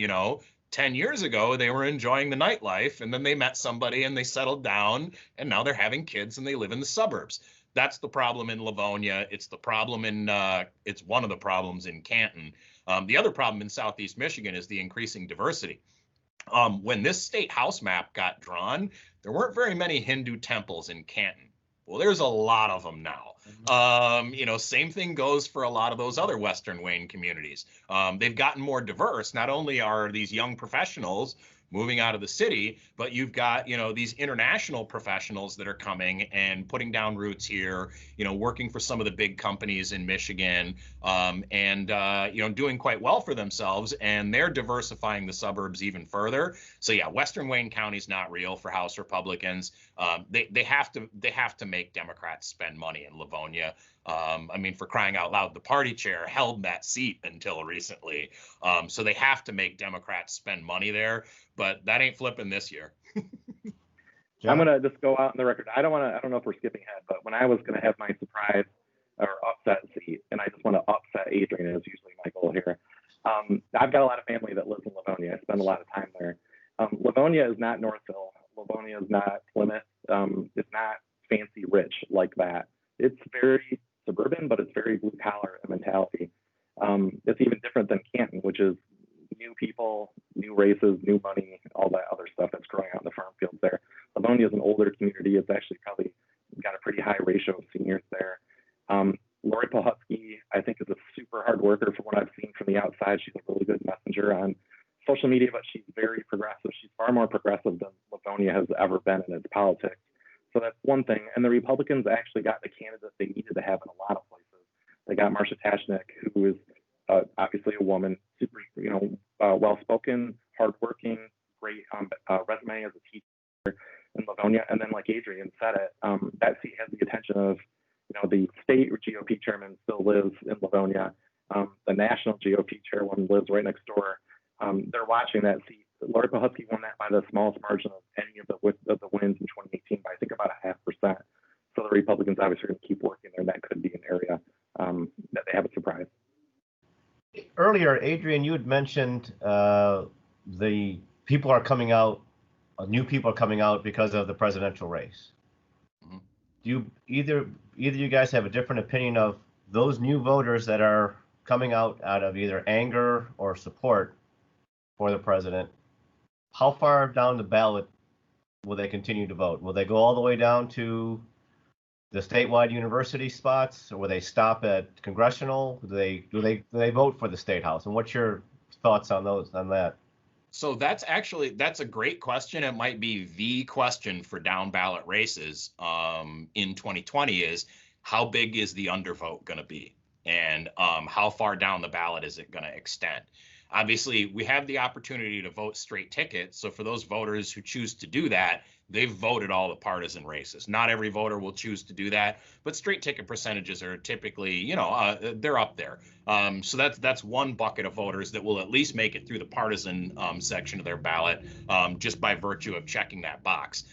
10 years ago, they were enjoying the nightlife, and then they met somebody and they settled down, and now they're having kids and they live in the suburbs. That's the problem in Livonia. It's the problem it's one of the problems in Canton. The other problem in Southeast Michigan is the increasing diversity. When this state house map got drawn, there weren't very many Hindu temples in Canton. Well, there's a lot of them now. Same thing goes for a lot of those other Western Wayne communities. They've gotten more diverse. Not only are these young professionals moving out of the city, but you've got, these international professionals that are coming and putting down roots here, working for some of the big companies in Michigan, and doing quite well for themselves, and they're diversifying the suburbs even further. So yeah, Western Wayne County's not real for House Republicans. They have to make Democrats spend money in Livonia. For crying out loud, the party chair held that seat until recently. So they have to make Democrats spend money there, but that ain't flipping this year. I'm gonna just go out on the record. I don't know if we're skipping ahead, but when I was gonna have my surprise or upset seat, and I just want to upset Adrian, is usually my goal here. I've got a lot of family that lives in Livonia. I spend a lot of time there. Livonia is not Northville. Livonia is not Plymouth. It's not fancy rich like that. It's very suburban, but it's very blue collar mentality. It's even different than Canton, which is new people, new races, new money, all that other stuff that's growing out in the farm fields there. Livonia is an older community. It's actually probably got a pretty high ratio of seniors there. Lori Pohutski, I think, is a super hard worker from what I've seen from the outside. She's a really good messenger on social media, but she's very progressive. She's far more progressive than Livonia has ever been in its politics. So that's one thing. And the Republicans actually got the candidate they needed to have in a lot of places. They got Marsha Tashnik, who is obviously a woman, super, well-spoken, hardworking, great resume as a teacher in Livonia. And then, like Adrian said it, that seat has the attention of, the state GOP chairman still lives in Livonia. The national GOP chairwoman lives right next door. They're watching that seat. Lori Pohutski won that by the smallest margin of any of the wins in 2018 by, I think, about 0.5%. So the Republicans obviously are going to keep working there, and that could be an area that they have a surprise. Earlier, Adrian, you had mentioned the people are coming out, new people are coming out because of the presidential race. Mm-hmm. Do you either you guys have a different opinion of those new voters that are coming out of either anger or support for the president? How far down the ballot will they continue to vote? Will they go all the way down to the statewide university spots, or will they stop at congressional? Do they vote for the state house? And what's your thoughts on that? So that's a great question. It might be the question for down ballot races in 2020 is how big is the undervote going to be, and how far down the ballot is it going to extend? Obviously, we have the opportunity to vote straight ticket. So for those voters who choose to do that, they've voted all the partisan races. Not every voter will choose to do that, but straight ticket percentages are typically, they're up there. So that's one bucket of voters that will at least make it through the partisan section of their ballot just by virtue of checking that box.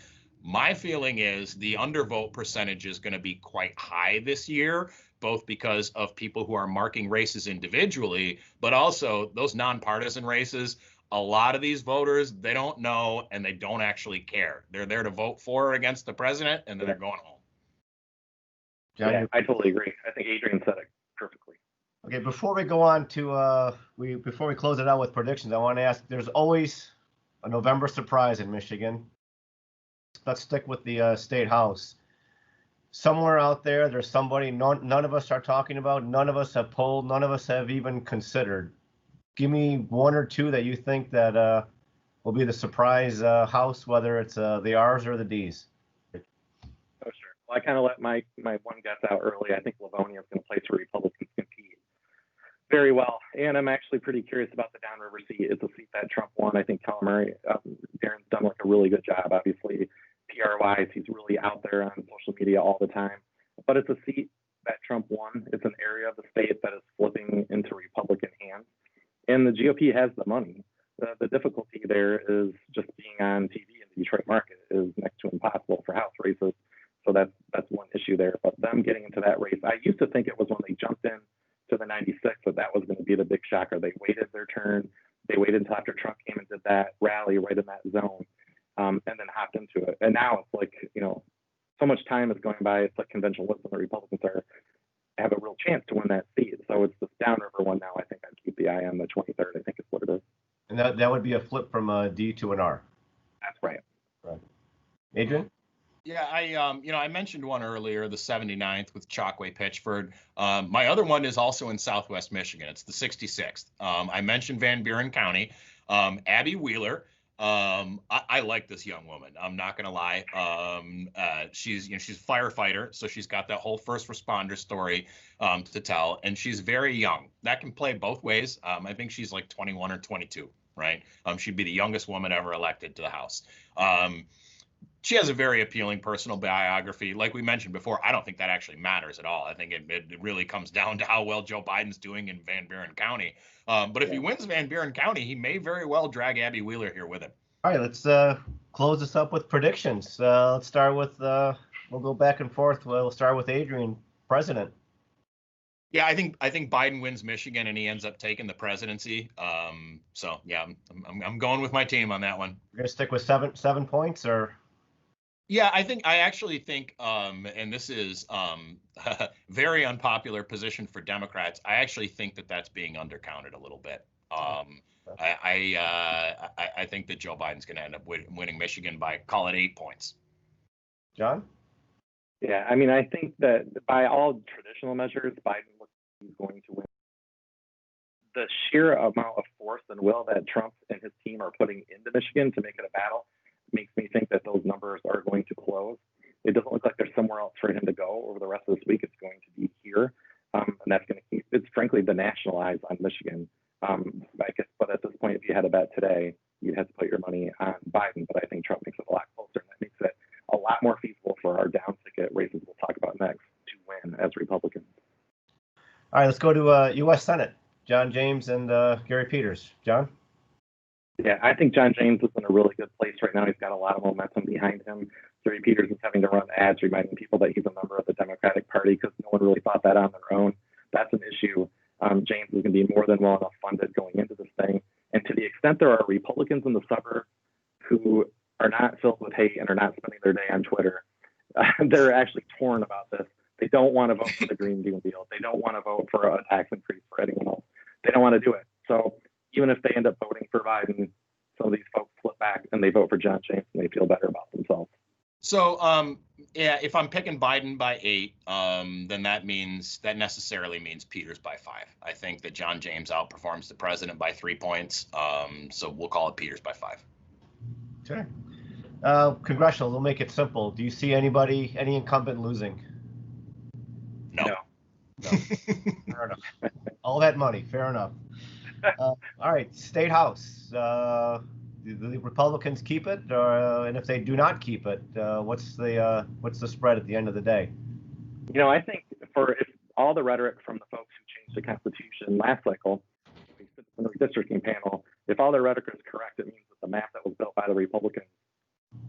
My feeling is the undervote percentage is going to be quite high this year, both because of people who are marking races individually, but also those nonpartisan races. A lot of these voters, they don't know and they don't actually care. They're there to vote for or against the president, and then they're going home. John, yeah, I totally agree. I think Adrian said it perfectly. Okay, before we go on to before we close it out with predictions, I want to ask: there's always a November surprise in Michigan. Let's stick with the state house. Somewhere out there, there's somebody none of us are talking about, none of us have polled, none of us have even considered. Give me one or two that you think that will be the surprise house, whether it's the R's or the D's. Oh, sure. Well, I kind of let my one guess out early. I think Livonia is going to place where Republicans compete very well. And I'm actually pretty curious about the Downriver seat. It's a seat that Trump won. I think Calamari, Darren's done like a really good job. Obviously, PR-wise, he's really out there on social media all the time. But it's a seat that Trump won. It's an area of the state that is flipping into Republican hands. And the GOP has the money. The difficulty there is just being on TV in the Detroit market is next to impossible for House races. So that's one issue there. But them getting into that race, I used to think it was when they jumped in to the 96 that was going to be the big shocker. They waited their turn. They waited until after Trump came and did that rally right in that zone, and then hopped into it. And now it's like, so much time is going by. It's like conventional wisdom. The Republicans have a real chance to win that seat. So it's this Downriver one now. I think I'd keep the eye on the 23rd. I think is what it is. And that would be a flip from a D to an R. That's right. Right. Adrian? Yeah, I mentioned one earlier, the 79th with Chockway Pitchford. My other one is also in Southwest Michigan. It's the 66th. I mentioned Van Buren County. Abby Wheeler. I like this young woman. I'm not gonna lie. She's a firefighter, so she's got that whole first responder story to tell, and she's very young. That can play both ways. I think she's like 21 or 22, right? She'd be the youngest woman ever elected to the House. She has a very appealing personal biography. Like we mentioned before, I don't think that actually matters at all. I think it really comes down to how well Joe Biden's doing in Van Buren County. But if he wins Van Buren County, he may very well drag Abby Wheeler here with him. All right, let's close this up with predictions. Let's start with, we'll go back and forth. We'll start with Adrian, president. Yeah, I think Biden wins Michigan and he ends up taking the presidency. So yeah, I'm going with my team on that one. You're gonna stick with seven points, or? Yeah, I actually think, and this is very unpopular position for Democrats. I actually think that that's being undercounted a little bit. I think that Joe Biden's going to end up winning Michigan by, call it, 8 points. John? Yeah, I mean, I think that by all traditional measures, Biden looks like he's going to win. The sheer amount of force and will that Trump and his team are putting into Michigan to make it a battle makes me think that those numbers are going to close. It doesn't look like there's somewhere else for him to go over the rest of this week. It's going to be here, and that's going to keep. It's frankly the national eyes on Michigan. I guess, but at this point, if you had a bet today, you'd have to put your money on Biden. But I think Trump makes it a lot closer, and that makes it a lot more feasible for our down ticket races we'll talk about next to win as Republicans. All right, let's go to U.S. Senate. John James and Gary Peters. John? Yeah, I think John James is in a really good place right now. He's got a lot of momentum behind him. Gary Peters is having to run ads reminding people that he's a member of the Democratic Party because no one really thought that on their own. That's an issue. James is going to be more than well enough funded going into this thing. And to the extent there are Republicans in the suburbs who are not filled with hate and are not spending their day on Twitter, they're actually torn about this. They don't want to vote for the Green New Deal. They don't want to vote for a tax increase for anyone else. They don't want to do it. So even if they end up voting for Biden, some of these folks flip back and they vote for John James and they feel better about themselves. So, yeah, if I'm picking Biden by 8, then that necessarily means Peters by 5. I think that John James outperforms the president by 3 points. So we'll call it Peters by 5. Sure. Congressional, we'll make it simple. Do you see any incumbent losing? No. Fair enough. All that money, fair enough. All right, State House. Do the Republicans keep it, and if they do not keep it, what's the spread at the end of the day? You know, I think if all the rhetoric from the folks who changed the Constitution last cycle, the redistricting panel, if all their rhetoric is correct, it means that the map that was built by the Republicans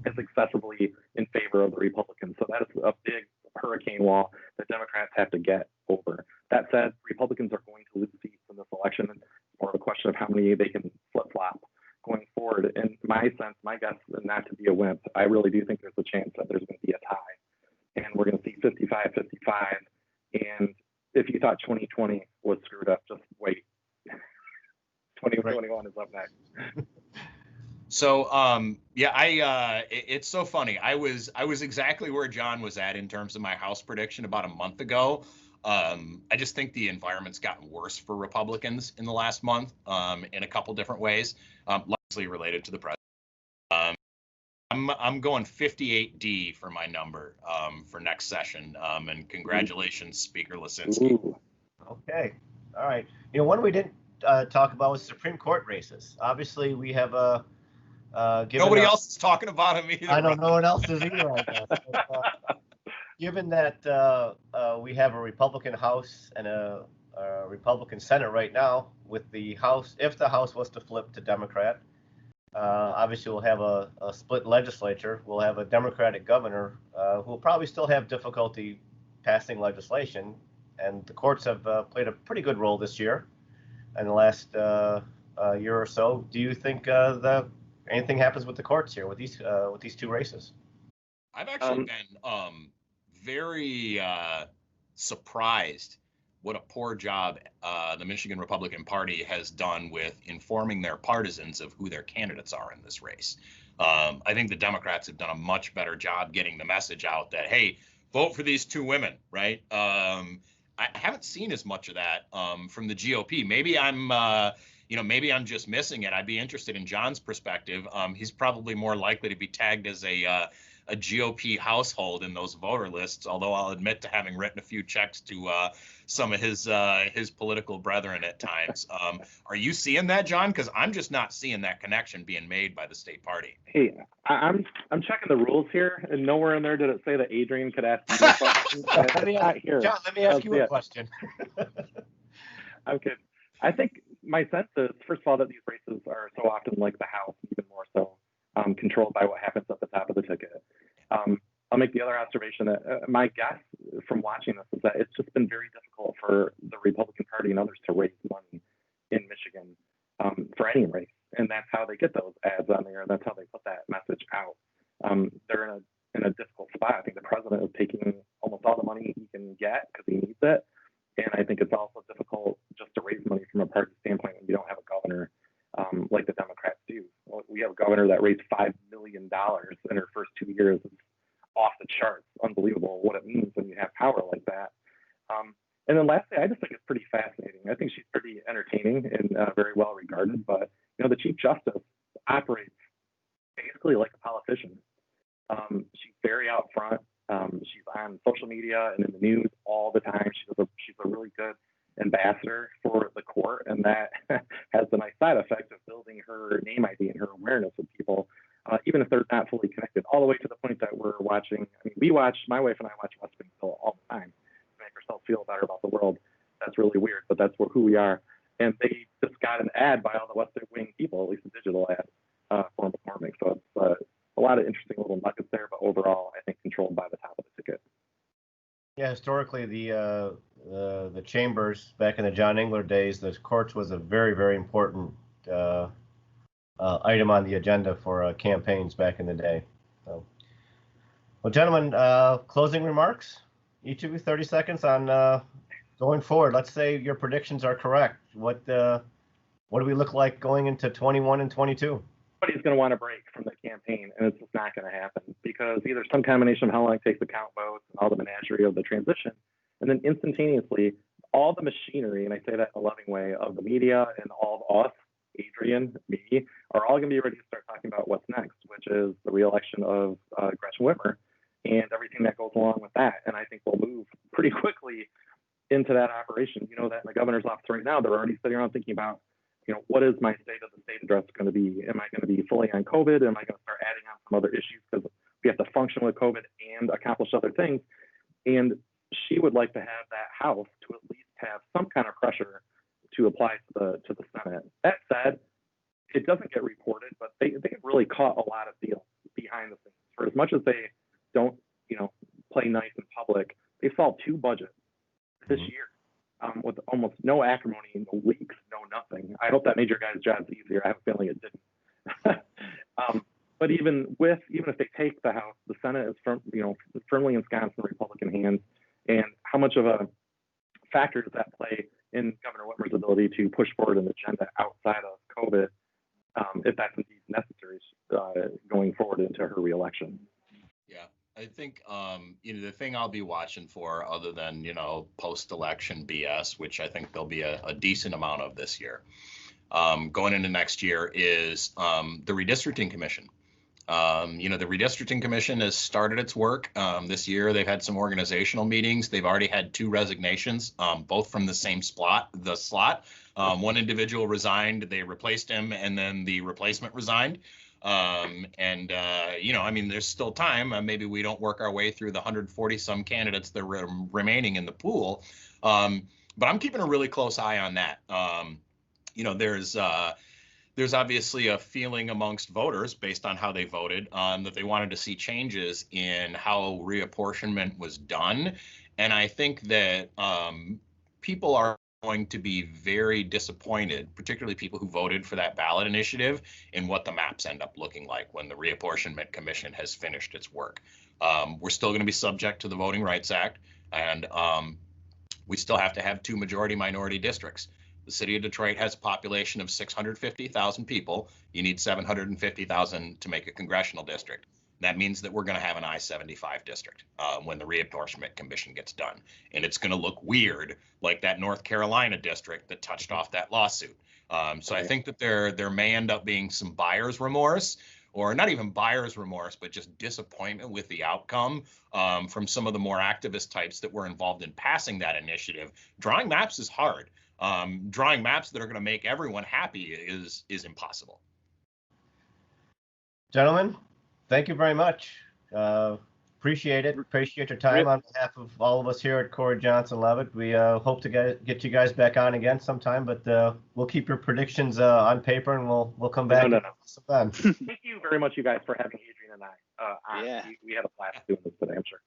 is excessively in favor of the Republicans. So that is a big hurricane wall that Democrats have to get over. That said, Republicans are going to lose seats in this election. It's more of a question of how many they can flip-flop going forward. In my sense, my guess is not to be a wimp. I really do think there's a chance that there's going to be a tie. And we're going to see 55-55. And if you thought 2020 was screwed up, just wait. 2021 is up next. So, yeah, it's so funny. I was exactly where John was at in terms of my House prediction about a month ago. I just think the environment's gotten worse for Republicans in the last month, in a couple different ways, largely related to the president. I'm going 58D for my number, for next session. And congratulations, Speaker Lisinski. Ooh. Okay. All right. You know, one we didn't talk about was Supreme Court races. Obviously, we have nobody else is talking about them either. I know no one else is either, I guess. But, given that we have a Republican House and a Republican Senate right now, with the House, if the House was to flip to Democrat, obviously we'll have a split legislature. We'll have a Democratic governor who will probably still have difficulty passing legislation. And the courts have played a pretty good role this year in the last year or so. Do you think anything happens with the courts here with these two races? I've actually been very surprised what a poor job the Michigan Republican Party has done with informing their partisans of who their candidates are in this race. I think the Democrats have done a much better job getting the message out that, hey, vote for these two women, right? I haven't seen as much of that from the GOP. Maybe I'm just missing it. I'd be interested in John's perspective. He's probably more likely to be tagged as a GOP household in those voter lists, although I'll admit to having written a few checks to some of his political brethren at times. Are you seeing that, John? Because I'm just not seeing that connection being made by the state party. Hey, I'm checking the rules here, and nowhere in there did it say that Adrian could ask you a question. John, let me ask you a question. Okay. I think my sense is, first of all, that these races are so often like the House, even more so. controlled by what happens at the top of the ticket. I'll make the other observation that my guess from watching this is that it's just been very difficult for the Republican Party and others to raise money in Michigan for any race. And that's how they get those ads on there. And that's how they put that message out. They're in a difficult spot. I think the president is taking almost all the money he can get because he needs it. And I think it's also difficult just to raise money from a party standpoint when you don't have a governor like the Democrats do. We have a governor that raised $5 million in her first 2 years. It's off the charts. Unbelievable what it means when you have power like that. And then lastly, I just think it's pretty fascinating. I think she's pretty entertaining and very well regarded. But, the Chief Justice operates basically like a politician. She's very out front. She's on social media and in the news all the time. She's a really good ambassador for the court, and that has the nice side effect of building her name ID and her awareness with people, even if they're not fully connected, all the way to the point that we're watching. My wife and I watch West Wing all the time to make ourselves feel better about the world. That's really weird, but that's who we are. And they just got an ad by all the West Wing people, at least a digital ad for McCormick. So it's a lot of interesting little nuggets there, but overall, I think controlled by the top of the ticket. Yeah, historically, the chambers back in the John Engler days, the courts was a very, very important item on the agenda for campaigns back in the day. So, well, gentlemen, closing remarks. Each of you, 30 seconds on going forward. Let's say your predictions are correct. What do we look like going into 21 and 22? Everybody's going to want a break from the campaign, and it's just not going to happen because either some combination of how long it takes to count votes and all the menagerie of the transition, and then instantaneously all the machinery, and I say that in a loving way, of the media and all of us, Adrian, me, are all going to be ready to start talking about what's next, which is the reelection of Gretchen Whitmer and everything that goes along with that. And I think we'll move pretty quickly into that operation. That in the governor's office right now, they're already sitting around thinking about, what is my state of the state address going to be? Am I going to be fully on COVID? Am I going to start adding on some other issues because we have to function with COVID and accomplish other things? And she would like to have that House to at least have some kind of pressure to apply to the Senate. That said, it doesn't get reported, but they've really caught a lot of deals behind the scenes. For as much as they don't, play nice in public, they solved 2 budgets this year. With almost no acrimony, no leaks, no nothing. I hope that made your guys' jobs easier. I have a feeling it didn't. But even if they take the House, the Senate is firmly ensconced in Republican hands. And how much of a factor does that play in Governor Whitmer's ability to push forward an agenda outside of COVID, if that's indeed necessary, going forward into her reelection? Yeah. I think, the thing I'll be watching for, other than, post-election BS, which I think there'll be a decent amount of this year, going into next year, is the Redistricting Commission. The Redistricting Commission has started its work this year. They've had some organizational meetings. They've already had 2 resignations, both from the same slot. One individual resigned, they replaced him, and then the replacement resigned. There's still time. Maybe we don't work our way through the 140 some candidates that are remaining in the pool. But I'm keeping a really close eye on that. There's obviously a feeling amongst voters based on how they voted that they wanted to see changes in how reapportionment was done. And I think that people are going to be very disappointed, particularly people who voted for that ballot initiative, in what the maps end up looking like when the Reapportionment Commission has finished its work. We're still going to be subject to the Voting Rights Act, and we still have to have 2 majority-minority districts. The city of Detroit has a population of 650,000 people. You need 750,000 to make a congressional district. That means that we're going to have an I-75 district when the Reapportionment Commission gets done. And it's going to look weird, like that North Carolina district that touched off that lawsuit. So I think that there may end up being some buyer's remorse, or not even buyer's remorse, but just disappointment with the outcome from some of the more activist types that were involved in passing that initiative. Drawing maps is hard. Drawing maps that are going to make everyone happy is impossible. Gentlemen, thank you very much. Appreciate it. Appreciate your time on behalf of all of us here at Corey Johnson Levitt. We hope to get you guys back on again sometime, but we'll keep your predictions on paper, and we'll come back. No. Sometime. Thank you very much, you guys, for having Adrian and I on. Yeah. We had a blast doing this today, I'm sure.